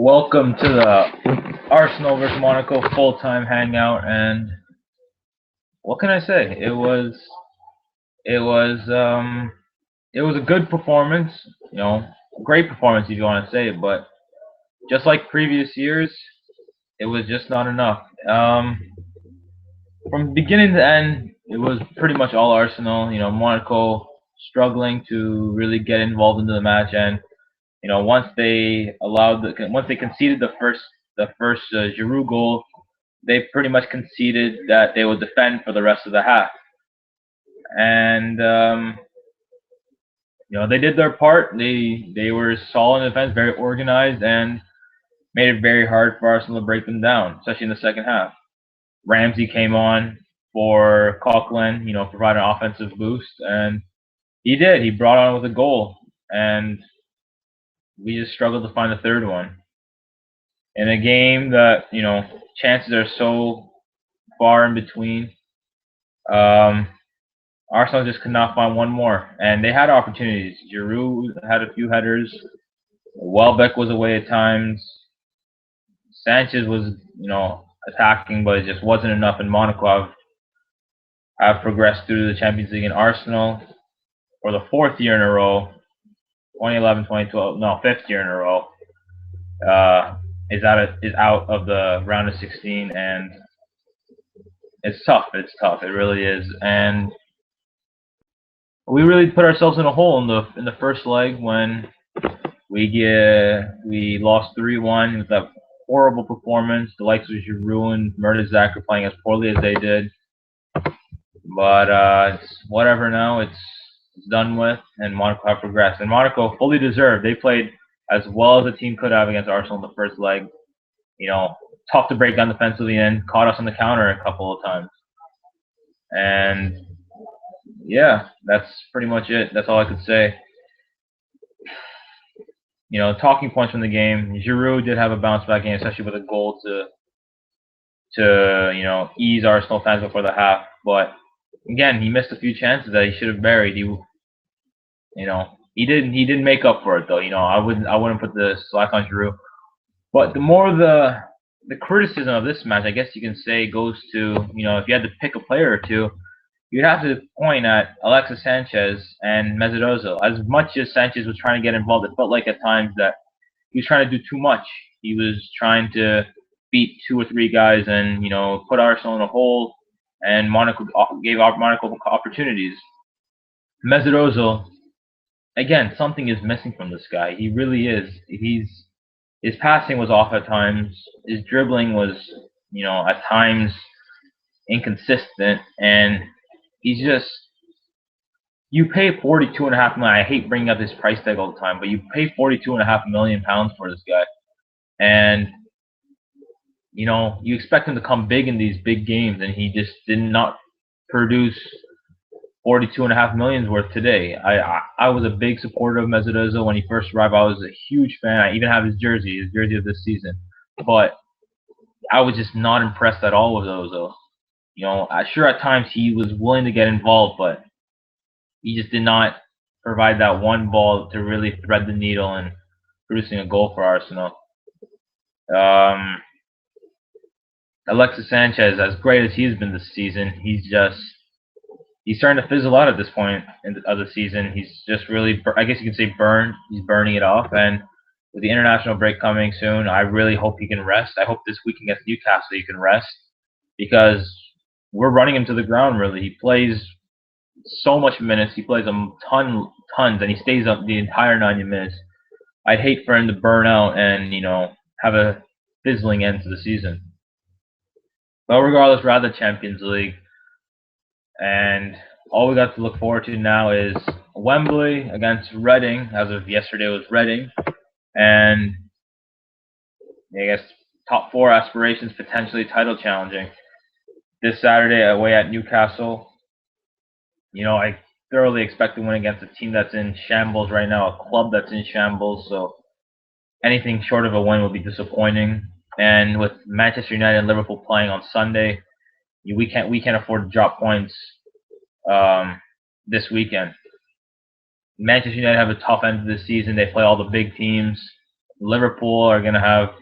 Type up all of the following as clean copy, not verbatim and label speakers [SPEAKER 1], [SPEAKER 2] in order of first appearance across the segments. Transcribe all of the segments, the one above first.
[SPEAKER 1] Welcome to the Arsenal versus Monaco full-time hangout, and what can I say? It was it was a good performance, a great performance if you want to say it, but just like previous years, it was just not enough. From beginning to end, it was pretty much all Arsenal. Monaco struggling to really get involved into the match, and once they conceded the first Giroud goal, they pretty much conceded that they would defend for the rest of the half. And they did their part. They were solid in defense, very organized, and made it very hard for Arsenal to break them down, especially in the second half. Ramsey came on for Coquelin, provided an offensive boost, and he did. He brought on with a goal, and we just struggled to find a third one. In a game that, chances are so far in between, Arsenal just could not find one more. And they had opportunities. Giroud had a few headers. Welbeck was away at times. Sanchez was, attacking, but it just wasn't enough. And Monaco have progressed through the Champions League. And Arsenal, for the fourth year in a row, 2011, 2012, no, fifth year in a row, is out of the round of 16, and it's tough. It's tough. It really is. And we really put ourselves in a hole in the first leg when we lost 3-1 with that horrible performance. The likes of Giroud and Mertesacker playing as poorly as they did. But it's whatever now. It's done with, and Monaco have progressed. And Monaco fully deserved. They played as well as the team could have against Arsenal in the first leg. Tough to break down defensively and caught us on the counter a couple of times. And yeah, that's pretty much it. That's all I could say. Talking points from the game. Giroud did have a bounce back game, especially with a goal to ease Arsenal fans before the half. But again, he missed a few chances that he should have buried. He didn't make up for it though. I wouldn't put the slack on Giroud. But the more the criticism of this match, I guess you can say, goes to, if you had to pick a player or two, you'd have to point at Alexis Sanchez and Mesut Ozil. As much as Sanchez was trying to get involved, it felt like at times that he was trying to do too much. He was trying to beat two or three guys and, put Arsenal in a hole, and Monaco gave Monaco opportunities. Mesut Ozil, again, something is missing from this guy. He really is. His passing was off at times. His dribbling was, at times inconsistent, and he's just. You pay £42.5 million. I hate bringing up his price tag all the time, but you pay £42.5 million for this guy, and you expect him to come big in these big games, and he just did not produce $42.5 million worth today. I was a big supporter of Mesut Ozil when he first arrived. I was a huge fan. I even have his jersey of this season. But I was just not impressed at all with Ozil. Sure, at times he was willing to get involved, but he just did not provide that one ball to really thread the needle in producing a goal for Arsenal. Alexis Sanchez, as great as he's been this season, he's starting to fizzle out at this point of the season. He's just really, I guess you could say, burned. He's burning it off. And with the international break coming soon, I really hope he can rest. I hope this weekend against Newcastle he can rest, because we're running him to the ground, really. He plays so much minutes. He plays tons, and he stays up the entire 90 minutes. I'd hate for him to burn out and, have a fizzling end to the season. But regardless, we're out of the Champions League. And all we got to look forward to now is Wembley against Reading. As of yesterday, it was Reading. And I guess top four aspirations, potentially title challenging. This Saturday, away at Newcastle. I thoroughly expect to win against a team that's in shambles right now, a club that's in shambles. So anything short of a win would be disappointing. And with Manchester United and Liverpool playing on Sunday, we can't afford to drop points this weekend. Manchester United have a tough end of the season. They play all the big teams. Liverpool are gonna have,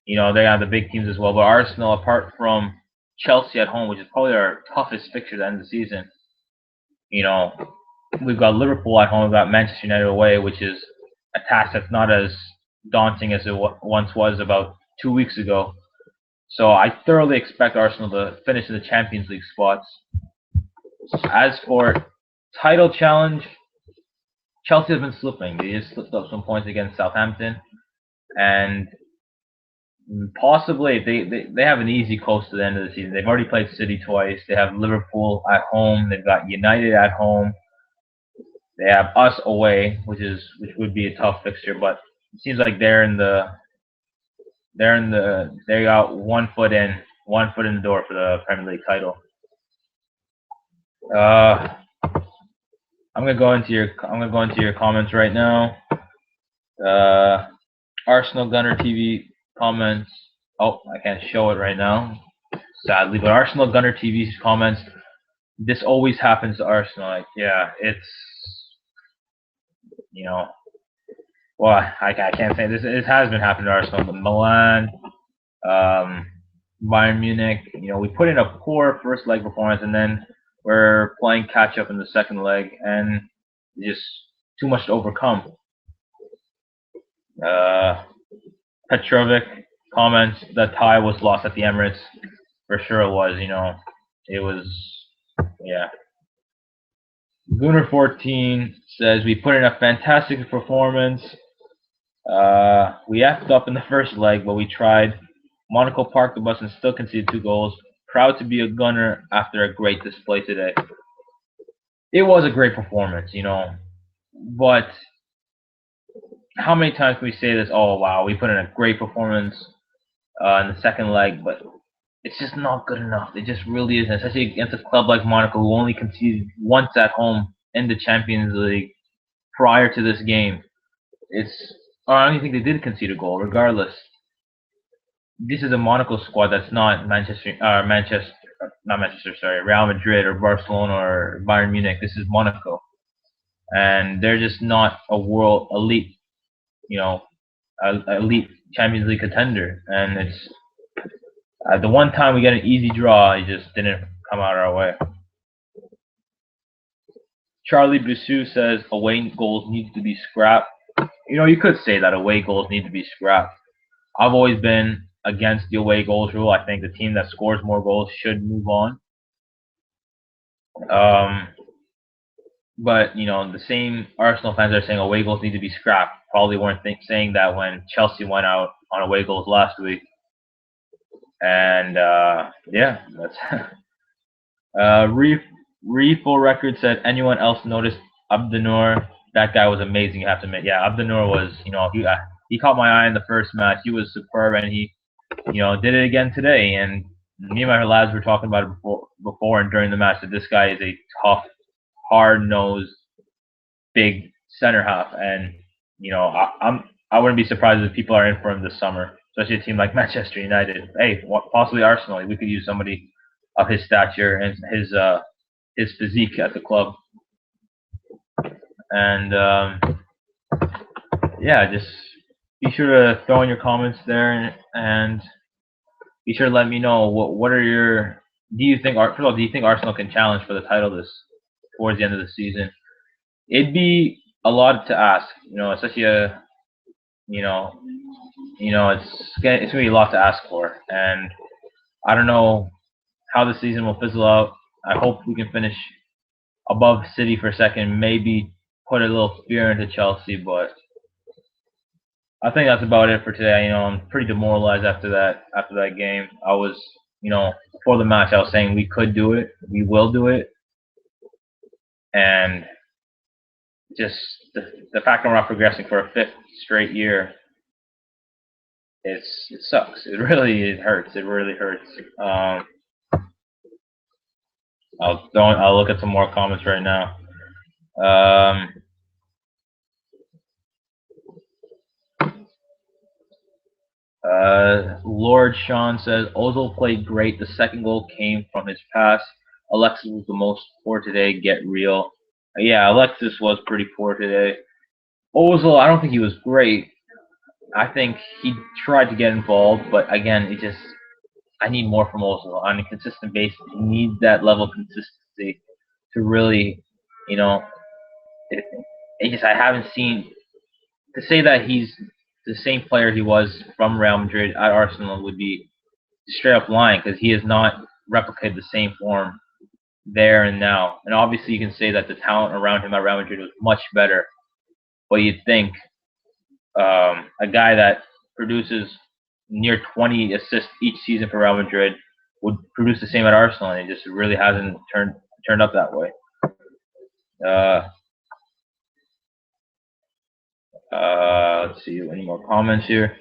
[SPEAKER 1] they have the big teams as well. But Arsenal, apart from Chelsea at home, which is probably our toughest fixture at the end of the season, you know, we've got Liverpool at home, we've got Manchester United away, which is a task that's not as daunting as it once was about 2 weeks ago. So I thoroughly expect Arsenal to finish in the Champions League spots. As for title challenge, Chelsea has been slipping. They just slipped up some points against Southampton, and possibly they have an easy coast to the end of the season. They've already played City twice. They have Liverpool at home. They've got United at home. They have us away, which would be a tough fixture. But it seems like they got 1 foot in, 1 foot in the door for the Premier League title. I'm gonna go into your comments right now. Arsenal Gunner TV comments. Oh, I can't show it right now, sadly. But Arsenal Gunner TV's comments. This always happens to Arsenal. Like, yeah, it's well, I can't say this. It has been happening to Arsenal, but Milan, Bayern Munich. We put in a poor first leg performance, and then we're playing catch up in the second leg, and just too much to overcome. Petrovic comments, the tie was lost at the Emirates. For sure it was, it was, yeah. Gooner14 says, we put in a fantastic performance. We effed up in the first leg, but we tried. Monaco parked the bus and still conceded 2 goals. Proud to be a Gunner after a great display today. It was a great performance, but how many times can we say this? Oh, wow, we put in a great performance in the second leg, but it's just not good enough. It just really isn't, especially against a club like Monaco, who only conceded once at home in the Champions League prior to this game. I don't even think they did concede a goal, regardless. This is a Monaco squad that's not Real Madrid or Barcelona or Bayern Munich. This is Monaco, and they're just not a world elite, elite Champions League contender. And it's the one time we get an easy draw, it just didn't come out our way. Charlie Bissou says away goals need to be scrapped. You could say that away goals need to be scrapped. I've always been against the away goals rule. I think the team that scores more goals should move on. But the same Arsenal fans that are saying away goals need to be scrapped probably weren't saying that when Chelsea went out on away goals last week. And yeah, that's Reful Record said, anyone else noticed Abdennour? That guy was amazing, you have to admit. Yeah, Abdennour was, he caught my eye in the first match. He was superb, and he, did it again today. And me and my lads were talking about it before and during the match, that this guy is a tough, hard-nosed, big center half. And, I wouldn't be surprised if people are in for him this summer, especially a team like Manchester United. Hey, possibly Arsenal. We could use somebody of his stature and his physique at the club. And yeah, just be sure to throw in your comments there, and be sure to let me know what are your. Do you think Arsenal can challenge for the title towards the end of the season? It'd be a lot to ask, especially it's gonna be a lot to ask for, and I don't know how the season will fizzle out. I hope we can finish above City for a second, maybe put a little fear into Chelsea, but I think that's about it for today. I'm pretty demoralized after that game. I was, before the match, I was saying we could do it, we will do it, and just the fact that we're not progressing for a 5th straight year, it sucks. It hurts. It really hurts. I'll look at some more comments right now. Lord Sean says Ozil played great. The second goal came from his pass. Alexis was the most poor today. Get real. Yeah, Alexis was pretty poor today. Ozil, I don't think he was great. I think he tried to get involved, but again, I need more from Ozil on a consistent basis. He needs that level of consistency to really, you know, it, I haven't seen to say that he's the same player he was from Real Madrid at Arsenal would be straight up lying because he has not replicated the same form there and now. And obviously, you can say that the talent around him at Real Madrid was much better. But you'd think a guy that produces near 20 assists each season for Real Madrid would produce the same at Arsenal, and it just really hasn't turned up that way. Uh, let's see, any more comments here?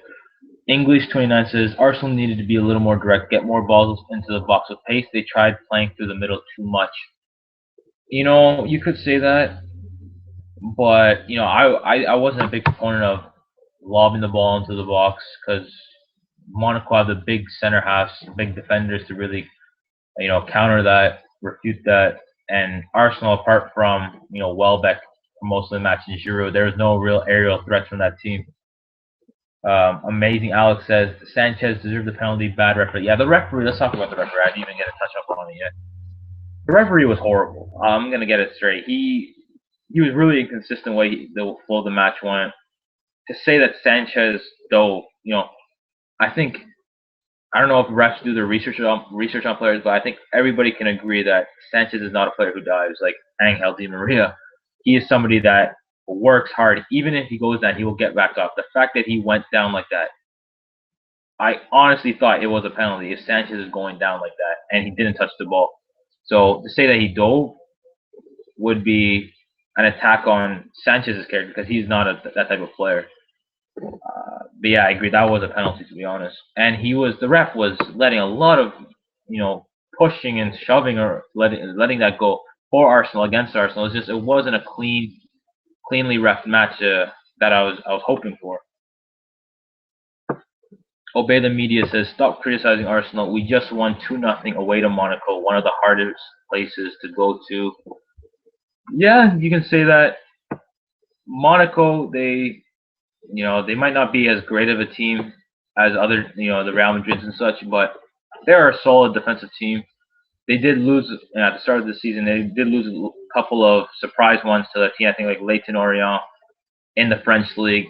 [SPEAKER 1] English 29 says Arsenal needed to be a little more direct, get more balls into the box with pace. They tried playing through the middle too much. You could say that, but I wasn't a big proponent of lobbing the ball into the box because Monaco have the big center halves, big defenders to really counter that, refute that, and Arsenal apart from Welbeck for most of the match in Giroud, there was no real aerial threats from that team. Amazing Alex says Sanchez deserved the penalty, bad referee. Yeah, the referee. Let's talk about the referee. I didn't even get a touch up on it yet. The referee was horrible. I'm gonna get it straight. He was really inconsistent way the flow of the match went. To say that Sanchez, though, I think I don't know if refs do their research on players, but I think everybody can agree that Sanchez is not a player who dives like Angel Di Maria. He is somebody that works hard. Even if he goes down, he will get back up. The fact that he went down like that, I honestly thought it was a penalty if Sanchez is going down like that and he didn't touch the ball. So to say that he dove would be an attack on Sanchez's character because he's not that type of player. But yeah, I agree. That was a penalty, to be honest. And the ref was letting a lot of, pushing and shoving or letting that go for Arsenal against Arsenal. It wasn't a cleanly ref match that I was hoping for. Obey the Media says, stop criticizing Arsenal. We just won 2-0 away to Monaco, one of the hardest places to go to. Yeah, you can say that. Monaco, they might not be as great of a team as other, the Real Madrids and such, but they're a solid defensive team. They did lose at the start of the season. They did lose a couple of surprise ones to the team, I think, like Leyton Orient in the French league.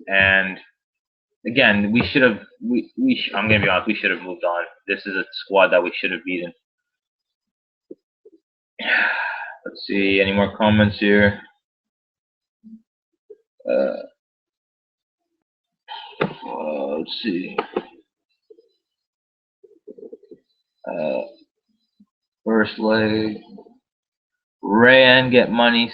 [SPEAKER 1] And again, we should have. I'm gonna be honest. We should have moved on. This is a squad that we should have beaten. Let's see. Any more comments here? Let's see. First leg. Ray getting money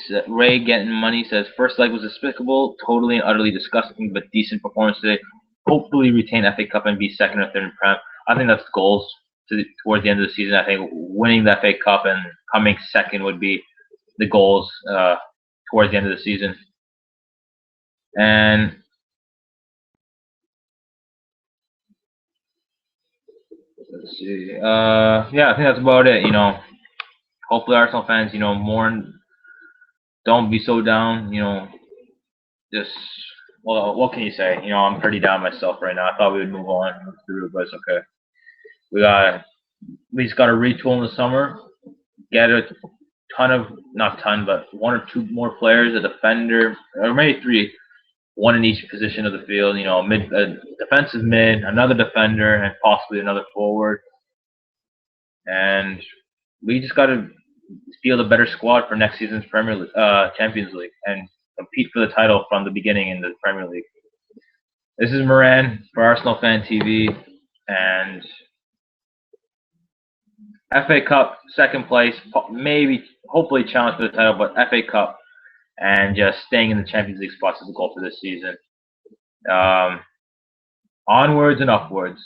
[SPEAKER 1] says first leg was despicable, totally and utterly disgusting, but decent performance today. Hopefully retain FA Cup and be second or third in Prem. I think that's goals towards the end of the season. I think winning the FA Cup and coming second would be the goals towards the end of the season. And let's see. Yeah, I think that's about it. Hopefully Arsenal fans, don't be so down. Just what can you say? I'm pretty down myself right now. I thought we would move on through, but it's okay. We just got to retool in the summer, get a not ton, but one or two more players, a defender, or maybe three, one in each position of the field. Defensive mid, another defender, and possibly another forward. And we just got to field a better squad for next season's Champions League and compete for the title from the beginning in the Premier League. This is Moran for Arsenal Fan TV, and FA Cup, second place, maybe, hopefully challenge for the title, but FA Cup and just staying in the Champions League spots is the goal for this season. Onwards and upwards.